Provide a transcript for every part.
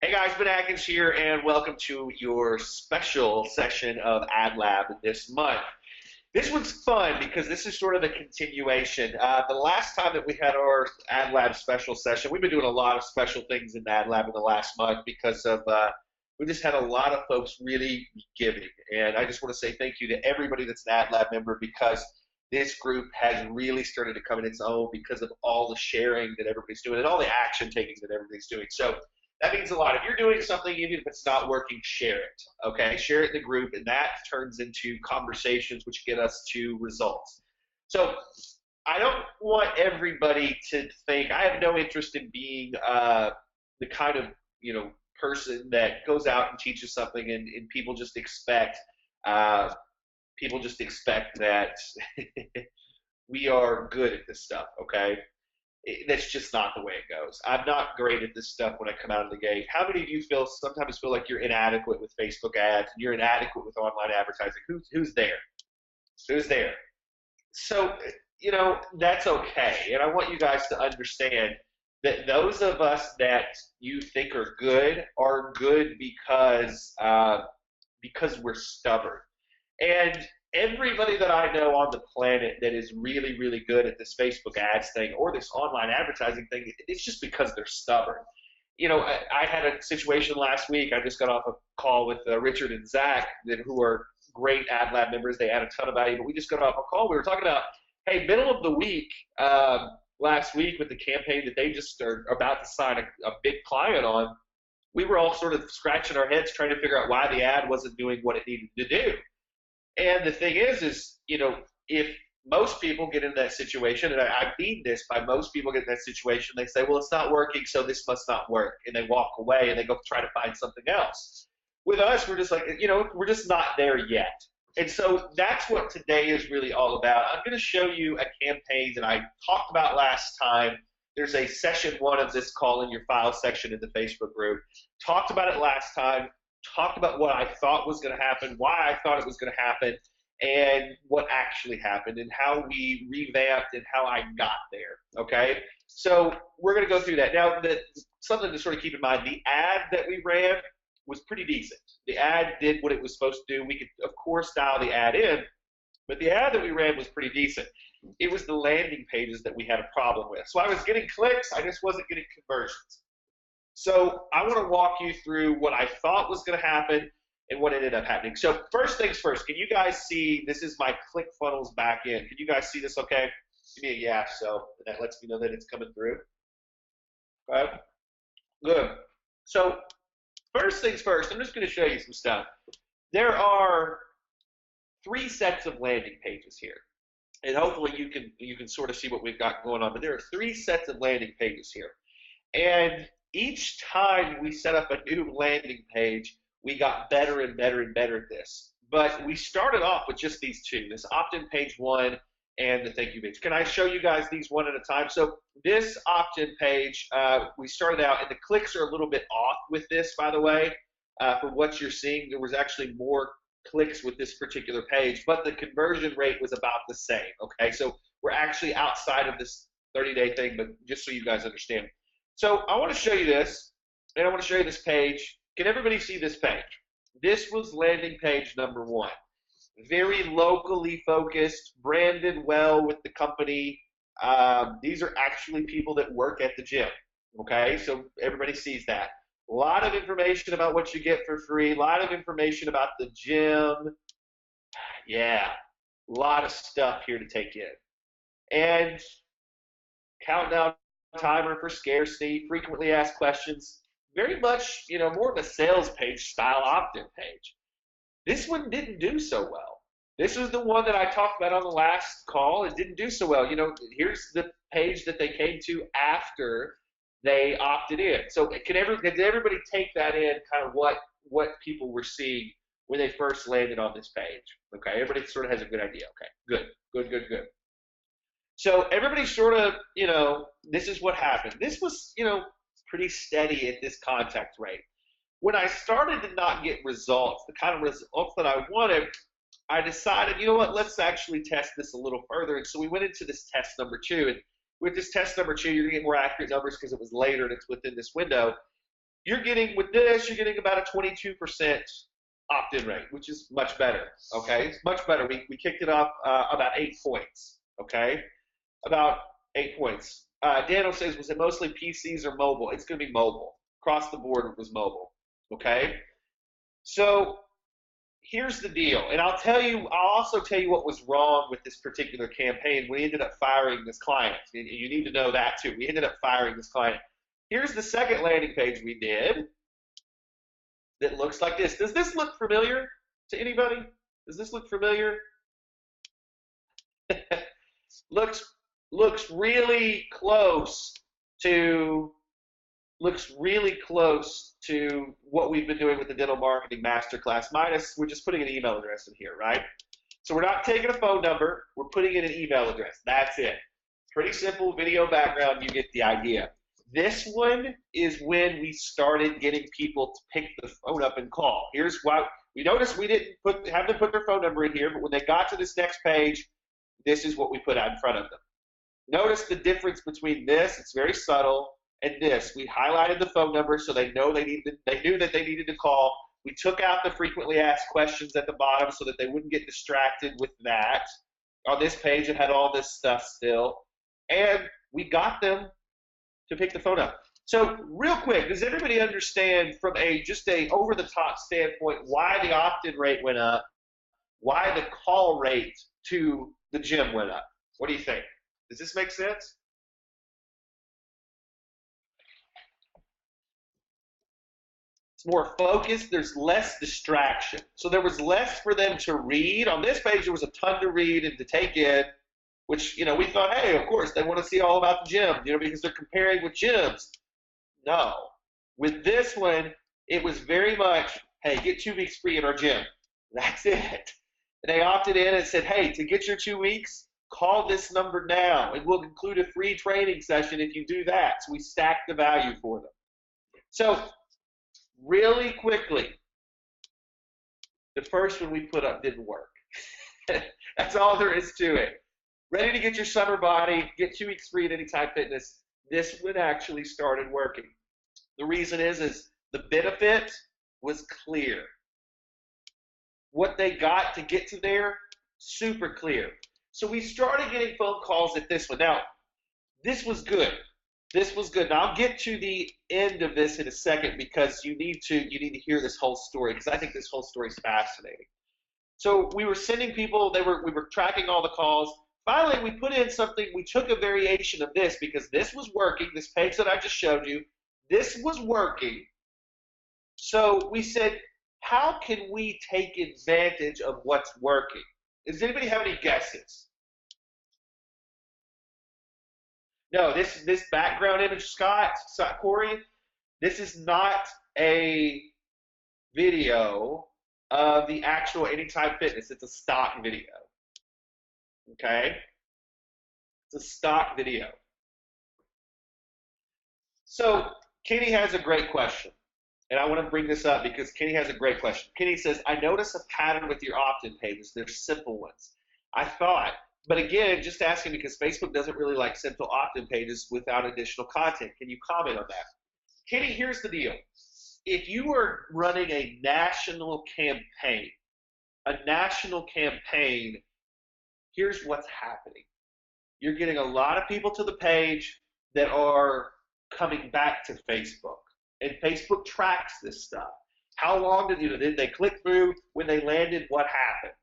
Hey guys, Ben Atkins here, and welcome to your special session of Ad Lab this month. This one's fun because this is sort of a continuation. The last time that we had our Ad Lab special session, we've been doing a lot of special things in Ad Lab in the last month because of we just had a lot of folks really giving, and I just want to say thank you to everybody that's an Ad Lab member because this group has really started to come in its own because of all the sharing that everybody's doing and all the action taking that everybody's doing. So that means a lot. If you're doing something, even if it's not working, share it. Okay, share it in the group, and that turns into conversations, which get us to results. So I don't want everybody to think I have no interest in being the kind of person that goes out and teaches something, and people just expect that we are good at this stuff. Okay, that's just not the way it goes. I'm not great at this stuff when I come out of the gate. How many of you sometimes feel like you're inadequate with Facebook ads and you're inadequate with online advertising? Who's there? Who's there? So, that's okay. And I want you guys to understand that those of us that you think are good because we're stubborn. And everybody that I know on the planet that is really, really good at this Facebook ads thing or this online advertising thing, it's just because they're stubborn. I had a situation last week. I just got off a call with Richard and Zach, who are great Ad Lab members. They add a ton of value, but we just got off a call. We were talking about, hey, middle of the week, last week with the campaign that they just are about to sign a big client on, we were all sort of scratching our heads trying to figure out why the ad wasn't doing what it needed to do. And the thing is, if most people get in that situation, and I mean this, by most people get in that situation, they say, well, it's not working, so this must not work. And they walk away and they go try to find something else. With us, we're just like, we're just not there yet. And so that's what today is really all about. I'm going to show you a campaign that I talked about last time. There's a session 1 of this call in your file section in the Facebook group. Talked about it last time. Talked about what I thought was going to happen, why I thought it was going to happen, and what actually happened, and how we revamped and how I got there, okay? So we're going to go through that. Now, something to sort of keep in mind, the ad that we ran was pretty decent. The ad did what it was supposed to do. We could, of course, dial the ad in, but the ad that we ran was pretty decent. It was the landing pages that we had a problem with. So I was getting clicks, I just wasn't getting conversions. So I want to walk you through what I thought was going to happen and what ended up happening. So first things first, can you guys see, this is my ClickFunnels backend. Can you guys see this okay? Give me a yeah, so that lets me know that it's coming through. Okay, good. So first things first, I'm just going to show you some stuff. There are 3 sets of landing pages here. And hopefully you can sort of see what we've got going on. But there are 3 sets of landing pages here. And each time we set up a new landing page, we got better and better and better at this. But we started off with just these 2, this opt-in page 1 and the thank you page. Can I show you guys these one at a time? So this opt-in page, we started out, and the clicks are a little bit off with this, by the way. For what you're seeing, there was actually more clicks with this particular page, but the conversion rate was about the same, okay? So we're actually outside of this 30-day thing, but just so you guys understand. So I want to show you this, and I want to show you this page. Can everybody see this page? This was landing page number 1. Very locally focused, branded well with the company. These are actually people that work at the gym, okay? So everybody sees that. A lot of information about what you get for free, a lot of information about the gym. Yeah, a lot of stuff here to take in. And countdown timer for scarcity, frequently asked questions, very much, more of a sales page style opt-in page. This one didn't do so well. This was the one that I talked about on the last call. It didn't do so well. Here's the page that they came to after they opted in. So did everybody take that in, kind of what people were seeing when they first landed on this page? Okay, everybody sort of has a good idea. Okay, good. So everybody sort of, this is what happened. This was, pretty steady at this contact rate. When I started to not get results, the kind of results that I wanted, I decided, you know what, let's actually test this a little further. And so we went into this test number 2. And with this test number 2, you're going to get more accurate numbers because it was later and it's within this window. you're getting, with this, you're getting about a 22% opt-in rate, which is much better, okay? It's much better. We kicked it up about 8 points, okay? About 8 points. Daniel says, was it mostly PCs or mobile? It's going to be mobile. Across the board, it was mobile, okay? So here's the deal, and I'll also tell you what was wrong with this particular campaign. We ended up firing this client. You need to know that too. We ended up firing this client. Here's the second landing page we did that looks like this. Does this look familiar to anybody? Does this look familiar? looks really close to what we've been doing with the Dental Marketing Masterclass, minus we're just putting an email address in here, right? So we're not taking a phone number, we're putting in an email address. That's it. Pretty simple video background, you get the idea. This one is when we started getting people to pick the phone up and call. Here's why. We noticed we didn't have them put their phone number in here, but when they got to this next page, this is what we put out in front of them. Notice the difference between this, it's very subtle, and this. We highlighted the phone number so they knew that they needed to call. We took out the frequently asked questions at the bottom so that they wouldn't get distracted with that. On this page, it had all this stuff still. And we got them to pick the phone up. So real quick, does everybody understand from just a over-the-top standpoint why the opt-in rate went up, why the call rate to the gym went up? What do you think? Does this make sense? It's more focused. There's less distraction. So there was less for them to read. On this page, there was a ton to read and to take in, which, we thought, hey, of course, they want to see all about the gym, because they're comparing with gyms. No. With this one, it was very much, hey, get 2 weeks free at our gym. That's it. And they opted in and said, hey, to get your 2 weeks, call this number now, and we'll include a free training session if you do that. So we stacked the value for them. So really quickly, the first one we put up didn't work. That's all there is to it. Ready to get your summer body, get 2 weeks free at Anytime Fitness. This one actually started working. The reason is the benefit was clear. What they got to get to there, super clear. So we started getting phone calls at this one. Now, this was good. This was good. Now I'll get to the end of this in a second because you need to hear this whole story because I think this whole story is fascinating. So we were sending people, we were tracking all the calls. Finally, we put in something, we took a variation of this because this was working, this page that I just showed you, this was working. So we said, how can we take advantage of what's working? Does anybody have any guesses? No, this background image, Corey, this is not a video of the actual Anytime Fitness. It's a stock video. Okay? It's a stock video. So Kenny has a great question. And I want to bring this up because Kenny has a great question. Kenny says, I notice a pattern with your opt-in pages. They're simple ones. I thought, but again, just asking because Facebook doesn't really like simple opt-in pages without additional content. Can you comment on that? Kenny, here's the deal. If you are running a national campaign, here's what's happening. You're getting a lot of people to the page that are coming back to Facebook. And Facebook tracks this stuff. How long did they click through? When they landed, what happened?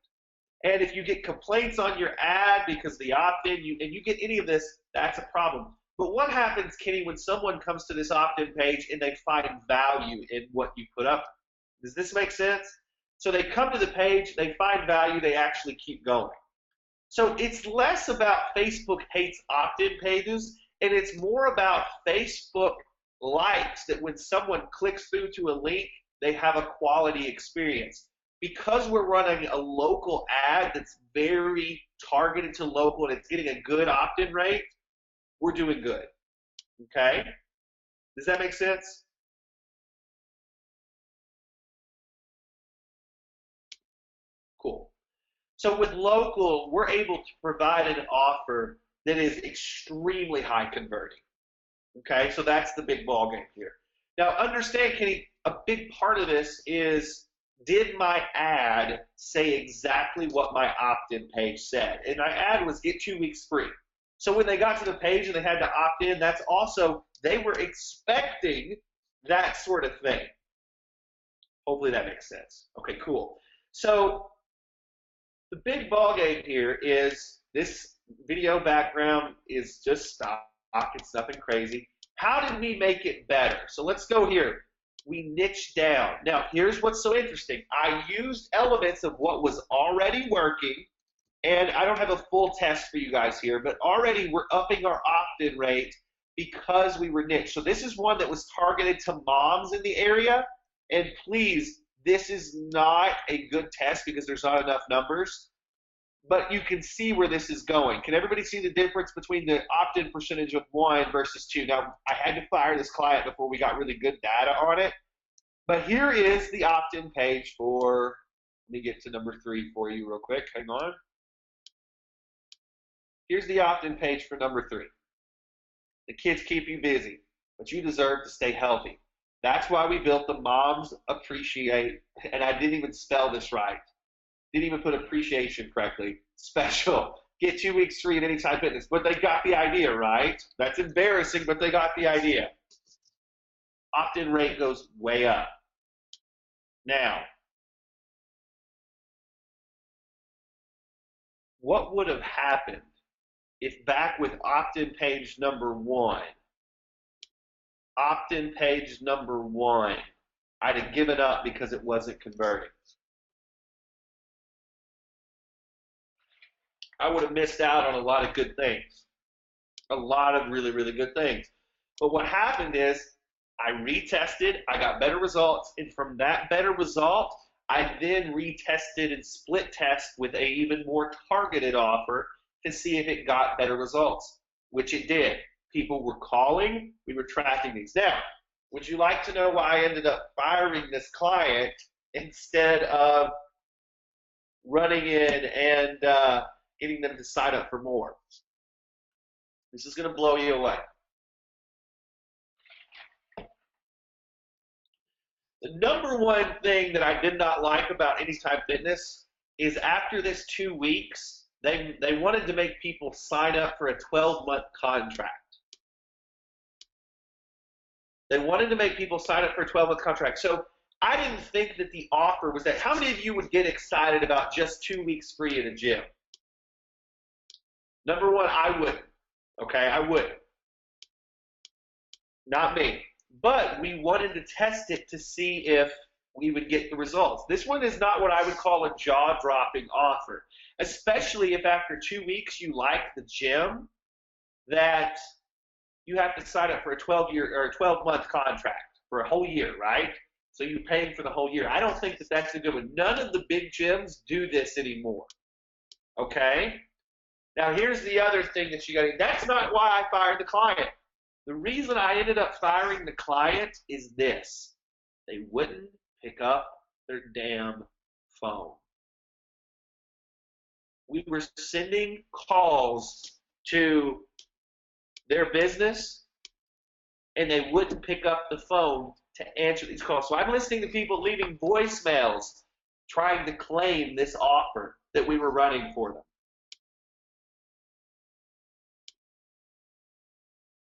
And if you get complaints on your ad because the opt-in, and you get any of this, that's a problem. But what happens, Kenny, when someone comes to this opt-in page and they find value in what you put up? Does this make sense? So they come to the page, they find value, they actually keep going. So it's less about Facebook hates opt-in pages, and it's more about Facebook likes that when someone clicks through to a link, they have a quality experience. Because we're running a local ad that's very targeted to local and it's getting a good opt-in rate, we're doing good. Okay? Does that make sense? Cool. So with local, we're able to provide an offer that is extremely high converting. Okay, so that's the big ball game here. Now, understand, Kenny, a big part of this is, did my ad say exactly what my opt-in page said? And my ad was get 2 weeks free. So when they got to the page and they had to opt in, that's also, they were expecting that sort of thing. Hopefully that makes sense. Okay, cool. So the big ball game here is this video background is just stock. It's nothing crazy. How did we make it better? So let's go here. We niched down. Now, here's what's so interesting. I used elements of what was already working, and I don't have a full test for you guys here, but already we're upping our opt-in rate because we were niched. So this is one that was targeted to moms in the area, and please, this is not a good test because there's not enough numbers, but you can see where this is going. Can everybody see the difference between the opt-in percentage of 1 versus 2? Now, I had to fire this client before we got really good data on it, but here is the opt-in page for, let me get to number 3 for you real quick. Hang on. Here's the opt-in page for number 3. The kids keep you busy, but you deserve to stay healthy. That's why we built the Moms Appreciate, and I didn't even spell this right. Didn't even put appreciation correctly. Special. Get 2 weeks free at Anytime Fitness. But they got the idea, right? That's embarrassing, but they got the idea. Opt-in rate goes way up. Now, what would have happened if back with opt-in page number 1, opt-in page number 1, I'd have given up because it wasn't converting? I would have missed out on a lot of good things. A lot of really, really good things. But what happened is I retested, I got better results, and from that better result, I then retested and split test with an even more targeted offer to see if it got better results, which it did. People were calling, we were tracking these. Now, would you like to know why I ended up firing this client instead of running in and getting them to sign up for more? This is going to blow you away. The number one thing that I did not like about Anytime Fitness is after this 2 weeks, they wanted to make people sign up for a 12-month contract. They wanted to make people sign up for a 12-month contract. So I didn't think that the offer was that. How many of you would get excited about just 2 weeks free at a gym? Number one, I wouldn't. Okay, I wouldn't. Not me. But we wanted to test it to see if we would get the results. This one is not what I would call a jaw-dropping offer, especially if after 2 weeks you like the gym, that you have to sign up for a 12-month contract for a whole year, right? So you're paying for the whole year. I don't think that that's a good one. None of the big gyms do this anymore. Okay? Now here's the other thing that you got to. That's not why I fired the client. The reason I ended up firing the client is this. They wouldn't pick up their damn phone. We were sending calls to their business, and they wouldn't pick up the phone to answer these calls. So I'm listening to people leaving voicemails trying to claim this offer that we were running for them.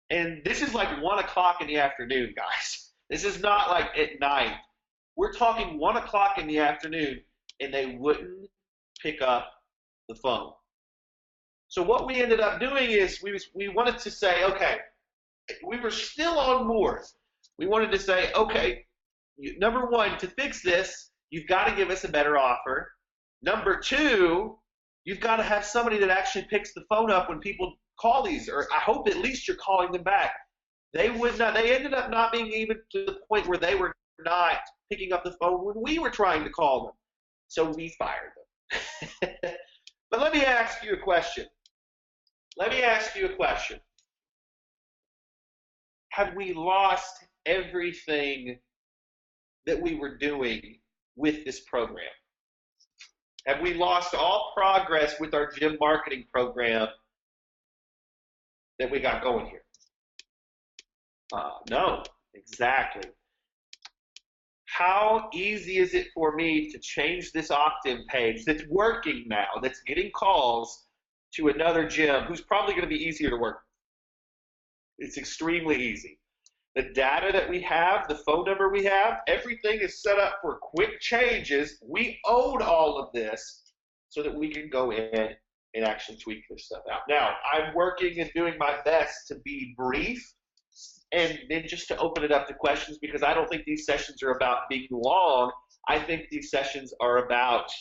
And this is like 1 o'clock in the afternoon, guys. This is not like at night. We're talking 1 o'clock in the afternoon, and they wouldn't pick up the phone. So what we ended up doing is we wanted to say, okay, we were still on board. We wanted to say, okay, number one, to fix this, you've got to give us a better offer. Number two, you've got to have somebody that actually picks the phone up when people call these, or I hope at least you're calling them back. They would not. They ended up not being even to the point where they were not picking up the phone when we were trying to call them. So we fired them. But let me ask you a question. Have we lost everything that we were doing with this program? Have we lost all progress with our gym marketing program that we got going here? No, exactly. how easy is it for me to change this opt-in page that's working now, that's getting calls to another gym who's probably going to be easier to work with? It's extremely easy. The data that we have, the phone number we have, everything is set up for quick changes. We own all of this so that we can go in and actually tweak this stuff out. Now, I'm working and doing my best to be brief and then just to open it up to questions, because I don't think these sessions are about being long. I think these sessions are about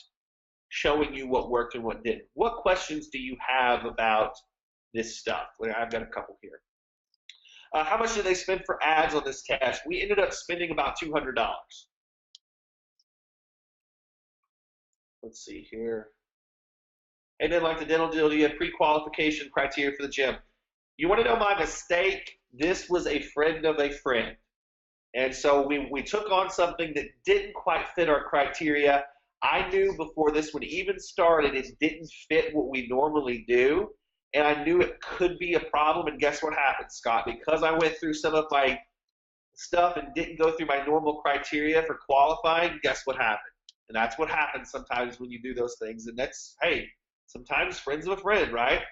showing you what worked and what didn't. What questions do you have about this stuff? I've got a couple here. How much did they spend for ads on this test? We ended up spending about $200. Let's see here. And then like the dental deal, do you have pre-qualification criteria for the gym? You want to know my mistake? This was a friend of a friend. And so we took on something that didn't quite fit our criteria. I knew before this one even started, it didn't fit what we normally do. And I knew it could be a problem. And guess what happened, Scott? Because I went through some of my stuff and didn't go through my normal criteria for qualifying, guess what happened? And that's what happens sometimes when you do those things. And that's, hey, sometimes friends of a friend, right?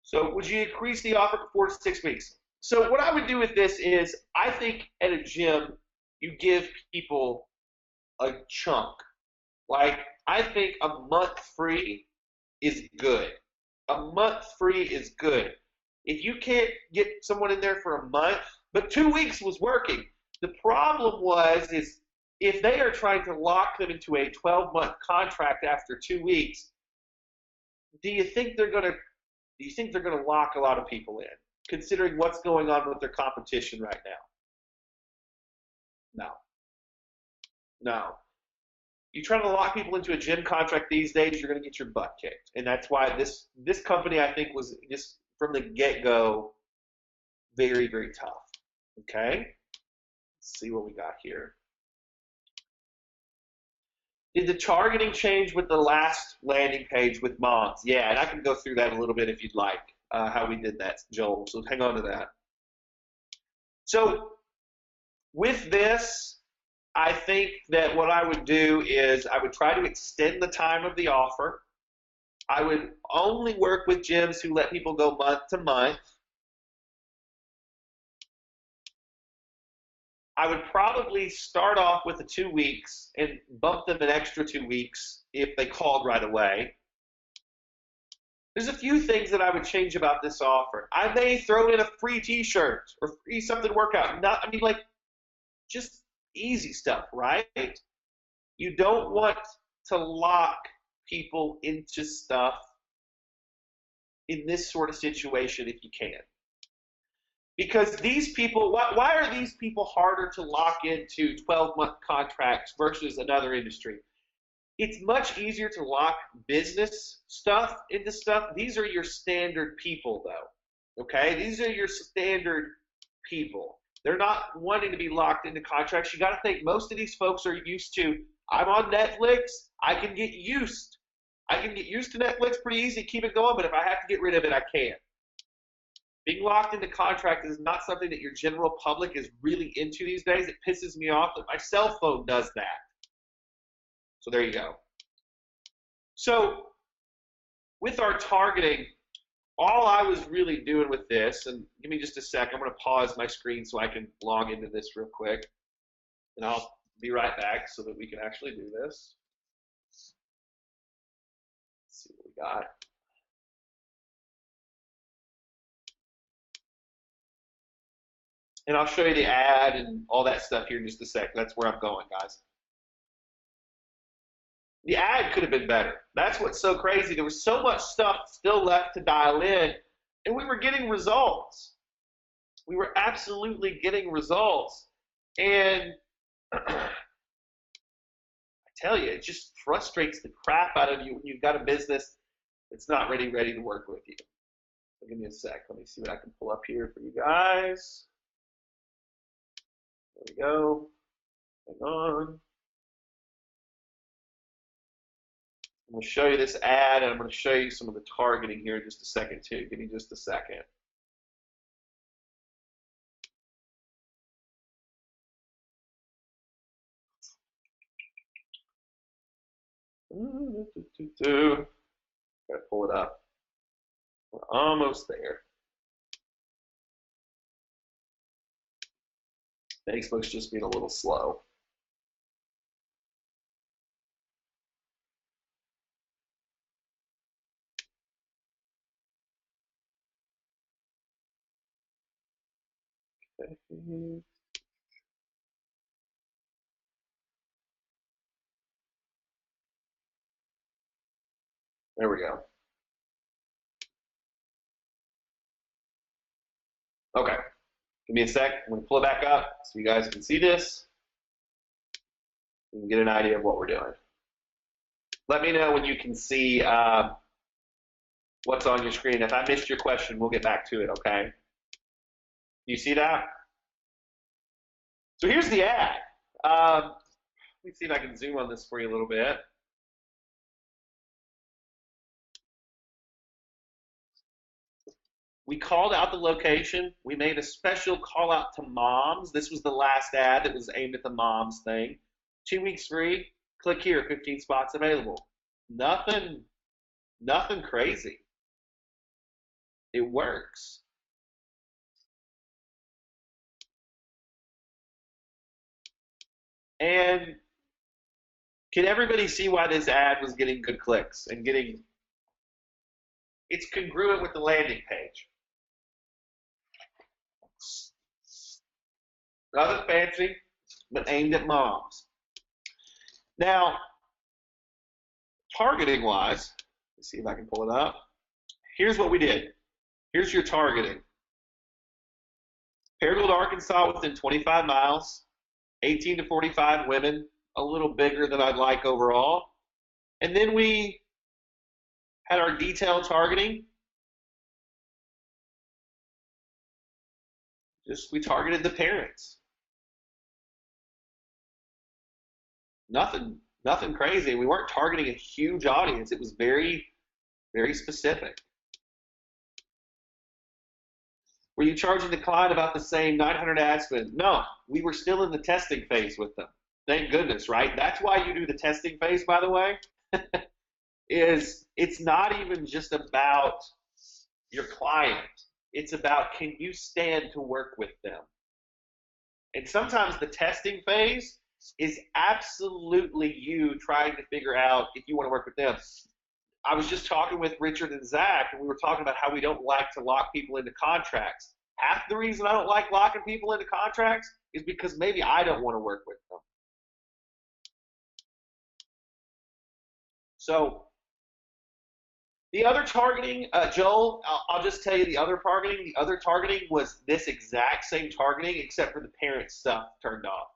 So would you increase the offer to 4 to 6 weeks? So what I would do with this is, I think at a gym, you give people a chunk. Like, I think a month free is good. A month free is good. If you can't get someone in there for a month, but 2 weeks was working. The problem is if they are trying to lock them into a 12-month contract after 2 weeks, do you think they're going to lock a lot of people in, considering what's going on with their competition right now? No. You try to lock people into a gym contract these days, you're going to get your butt kicked. And that's why this company, I think, was just from the get-go very, very tough. Okay? Let's see what we got here. Did the targeting change with the last landing page with moms? Yeah, and I can go through that a little bit if you'd like, how we did that, Joel. So hang on to that. So with this, I think that what I would do is I would try to extend the time of the offer. I would only work with gyms who let people go month to month. I would probably start off with the 2 weeks and bump them an extra 2 weeks if they called right away. There's a few things that I would change about this offer. I may throw in a free t-shirt or free something to work out. Just easy stuff, right? You don't want to lock people into stuff in this sort of situation if you can. Because these people, why are these people harder to lock into 12-month contracts versus another industry? It's much easier to lock business stuff into stuff. These are your standard people, though. Okay? These are your standard people. They're not wanting to be locked into contracts. You got to think most of these folks are used to, I'm on Netflix, I can get used to Netflix pretty easy, keep it going, but if I have to get rid of it, I can. Being locked into contract is not something that your general public is really into these days. It pisses me off that my cell phone does that. So there you go. So with our targeting, all I was really doing with this, and give me just a sec, I'm going to pause my screen so I can log into this real quick, and I'll be right back so that we can actually do this. Let's see what we got. And I'll show you the ad and all that stuff here in just a sec. That's where I'm going, guys. The ad could have been better. That's what's so crazy. There was so much stuff still left to dial in, and we were getting results. We were absolutely getting results. And I tell you, it just frustrates the crap out of you when you've got a business that's not ready to work with you. So give me a sec. Let me see what I can pull up here for you guys. There we go. Hang on. I'm going to show you this ad, and I'm going to show you some of the targeting here in just a second, too. Give me just a second. Gotta pull it up. We're almost there. Facebook's just being a little slow. Okay. There we go. Okay. Give me a sec. I'm going to pull it back up so you guys can see this. You can get an idea of what we're doing. Let me know when you can see what's on your screen. If I missed your question, we'll get back to it, okay? You see that? So here's the ad. Let me see if I can zoom on this for you a little bit. We called out the location. We made a special call out to moms. This was the last ad that was aimed at the moms thing. 2 weeks free. Click here, 15 spots available. Nothing crazy. It works. And can everybody see why this ad was getting good clicks and getting, it's congruent with the landing page. Nothing fancy, but aimed at moms. Now, targeting wise, let's see if I can pull it up. Here's what we did. Here's your targeting. Fairfield, Arkansas within 25 miles, 18 to 45 women, a little bigger than I'd like overall. And then we had our detailed targeting. We targeted the parents. Nothing crazy. We weren't targeting a huge audience. It was very, very specific. Were you charging the client about the same 900 ad spend? No, we were still in the testing phase with them. Thank goodness, right? That's why you do the testing phase, by the way, is it's not even just about your client. It's about, can you stand to work with them? And sometimes the testing phase is absolutely you trying to figure out if you want to work with them. I was just talking with Richard and Zach, and we were talking about how we don't like to lock people into contracts. Half the reason I don't like locking people into contracts is because maybe I don't want to work with them. So the other targeting, Joel, I'll just tell you the other targeting. The other targeting was this exact same targeting except for the parent stuff turned off.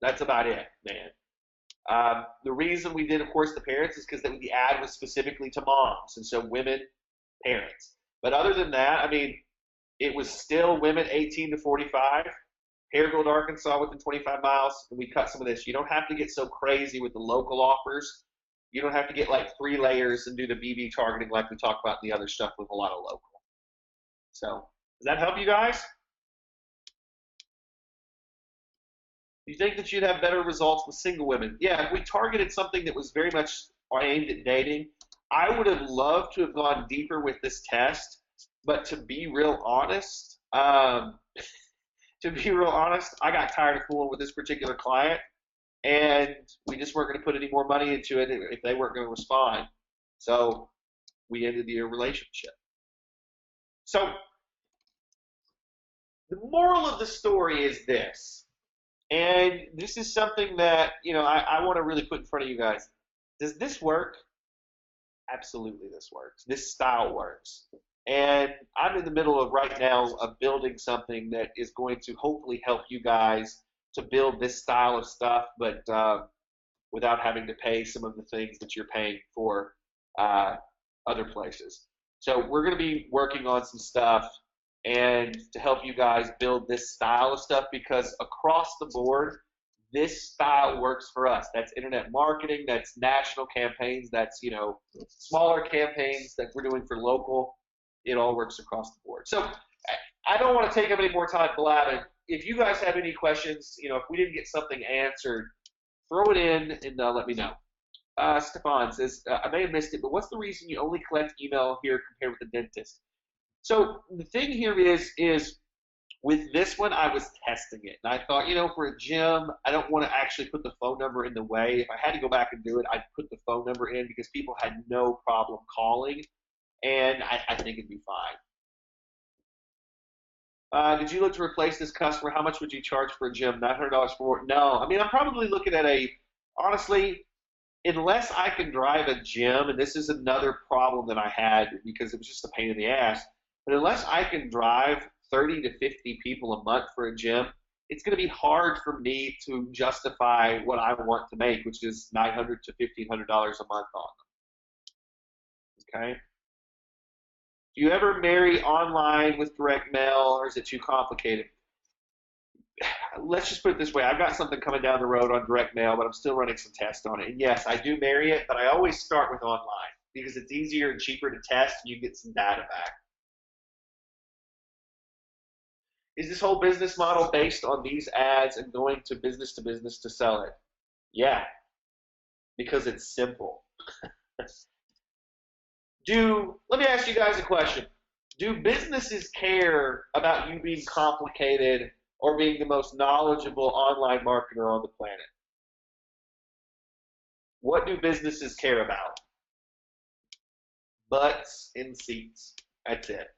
That's about it, man. The reason we did, of course, the parents is because the ad was specifically to moms, and so women, parents. But other than that, I mean, it was still women 18 to 45, Fairfield, Arkansas within 25 miles, and we cut some of this. You don't have to get so crazy with the local offers. You don't have to get like 3 layers and do the BB targeting like we talked about in the other stuff with a lot of local. So, does that help you guys? You think that you'd have better results with single women? Yeah, if we targeted something that was very much aimed at dating, I would have loved to have gone deeper with this test, but to be real honest, I got tired of fooling with this particular client, and we just weren't going to put any more money into it if they weren't going to respond. So we ended the relationship. So the moral of the story is this. And this is something that, I want to really put in front of you guys. Does this work? Absolutely this works. This style works. And I'm in the middle of right now of building something that is going to hopefully help you guys to build this style of stuff, but without having to pay some of the things that you're paying for other places. So we're going to be working on some stuff and to help you guys build this style of stuff, because across the board, this style works for us. That's internet marketing, that's national campaigns, that's, smaller campaigns that we're doing for local. It all works across the board. So I don't want to take up any more time blabbing. If you guys have any questions, if we didn't get something answered, throw it in and let me know. Stefan says, I may have missed it, but what's the reason you only collect email here compared with the dentist? So the thing here is with this one, I was testing it. And I thought, for a gym, I don't want to actually put the phone number in the way. If I had to go back and do it, I'd put the phone number in because people had no problem calling. And I think it'd be fine. Did you look to replace this customer? How much would you charge for a gym? $900 for it? No. I mean, I'm probably looking at honestly, unless I can drive a gym, and this is another problem that I had because it was just a pain in the ass, but unless I can drive 30 to 50 people a month for a gym, it's going to be hard for me to justify what I want to make, which is $900 to $1,500 a month on them. Okay? Do you ever marry online with direct mail, or is it too complicated? Let's just put it this way. I've got something coming down the road on direct mail, but I'm still running some tests on it. And yes, I do marry it, but I always start with online because it's easier and cheaper to test, and you get some data back. Is this whole business model based on these ads and going to business to sell it? Yeah, because it's simple. Let me ask you guys a question. Do businesses care about you being complicated or being the most knowledgeable online marketer on the planet? What do businesses care about? Butts and seats. That's it.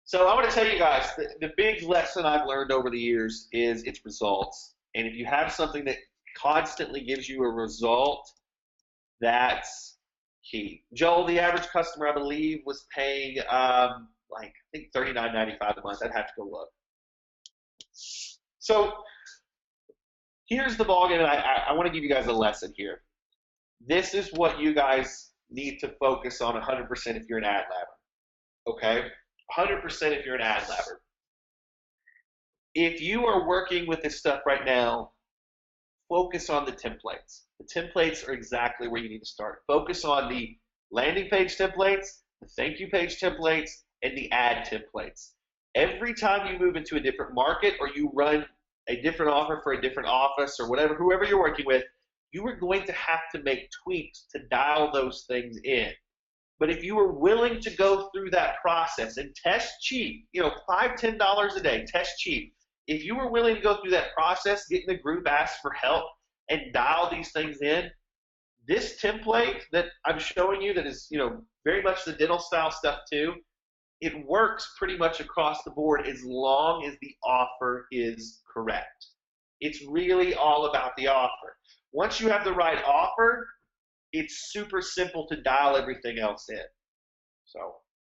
So I want to tell you guys, the big lesson I've learned over the years is it's results. And if you have something that constantly gives you a result, that's key. Joel, the average customer, I believe, was paying I think $39.95 a month. I'd have to go look. So here's the ballgame, and I want to give you guys a lesson here. This is what you guys need to focus on 100% if you're an ad labber. Okay? 100% if you're an ad labber. If you are working with this stuff right now, focus on the templates. The templates are exactly where you need to start. Focus on the landing page templates, the thank you page templates, and the ad templates. Every time you move into a different market or you run a different offer for a different office or whatever, whoever you're working with, you are going to have to make tweaks to dial those things in. But if you are willing to go through that process and test cheap, $5, $10 a day, test cheap. If you were willing to go through that process, get in the group, ask for help, and dial these things in, this template that I'm showing you that is, very much the dental style stuff too, it works pretty much across the board as long as the offer is correct. It's really all about the offer. Once you have the right offer, it's super simple to dial everything else in. So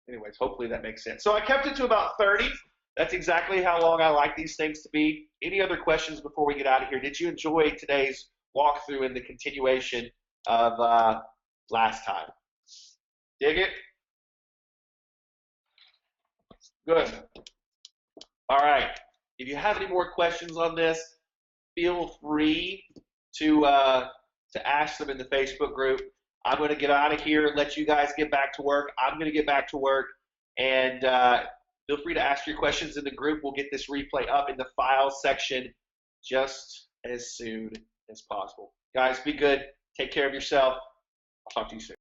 anyways, hopefully that makes sense. So I kept it to about 30. That's exactly how long I like these things to be. Any other questions before we get out of here? Did you enjoy today's walkthrough and the continuation of last time? Dig it? Good. All right. If you have any more questions on this, feel free to ask them in the Facebook group. I'm going to get out of here and let you guys get back to work. I'm going to get back to work, and feel free to ask your questions in the group. We'll get this replay up in the files section just as soon as possible. Guys, be good. Take care of yourself. I'll talk to you soon.